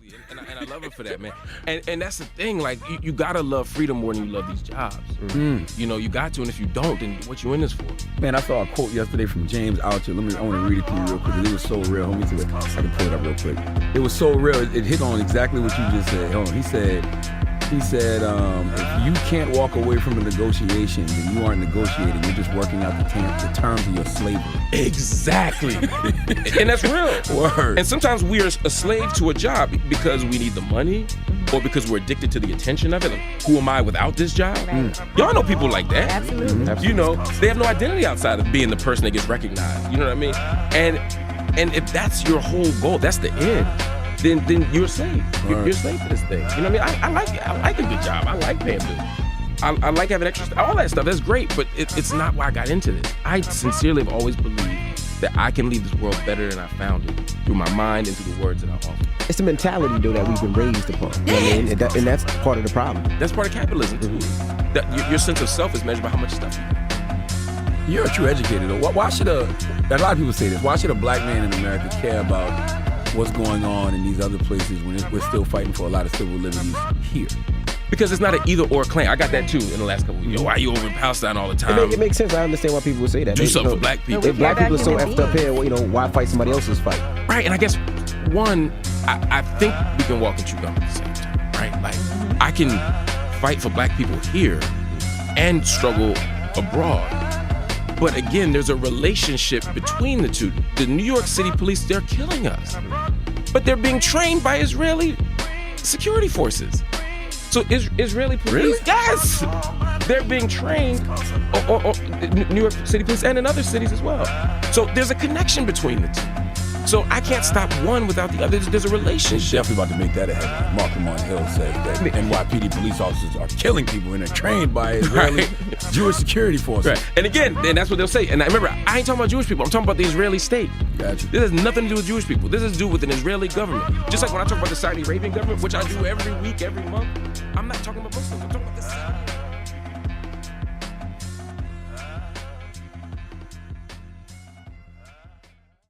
Exactly, and I love her for that, man. And that's the thing, like, you gotta love freedom more than you love these jobs. You know, you got to, and if you don't, then what you in this for? Man, I saw a quote yesterday from James Altucher. I want to read it to you real quick. It was so real. Hold me to it. I can pull it up real quick. It was so real. It hit on exactly what you just said. Hold on. He said, if you can't walk away from a negotiation, then you aren't negotiating. You're just working out the terms of your slavery. Exactly. And that's real. Word. And sometimes we are a slave to a job because we need the money or because we're addicted to the attention of it. Like, who am I without this job? Right. Y'all know people like that. Absolutely. You know, they have no identity outside of being the person that gets recognized. You know what I mean? And if that's your whole goal, that's the end. Then you're a slave. You're a slave to this thing. You know what I mean? I like it. I like a good job. I like paying bills. I like having extra, all that stuff. That's great, but it's not why I got into this. I sincerely have always believed that I can leave this world better than I found it through my mind and through the words that I offer. It's the mentality, though, that we've been raised upon. You know what I mean? And that's part of the problem. That's part of capitalism, too. That your sense of self is measured by how much stuff you have. You're a true educator, though. Why should a lot of people say this, why should a black man in America care about what's going on in these other places when we're still fighting for a lot of civil liberties here? Because it's not an either-or claim. I got that, too, in the last couple of years. Why are you over in Palestine all the time? It makes sense. I understand why people would say that. Do something for black people. If black people are so effed up here, why fight somebody else's fight? Right, and I guess, one, I think we can walk and chew gum at the same time, right? Like, I can fight for black people here and struggle abroad. But again, there's a relationship between the two. The New York City police, they're killing us. But they're being trained by Israeli security forces. So Israeli police, really? Yes! They're being trained, or New York City police and in other cities as well. So there's a connection between the two. So I can't stop one without the other. There's a relationship. Definitely about to make that a headline. Mark Lamont Hill says that NYPD police officers are killing people and they're trained by Israeli Jewish security forces. Right. And again, and that's what they'll say. And I remember, I ain't talking about Jewish people. I'm talking about the Israeli state. Gotcha. This has nothing to do with Jewish people. This has to do with an Israeli government. Just like when I talk about the Saudi Arabian government, which I do every week, every month, I'm not talking about Muslims. I'm talking about the Saudi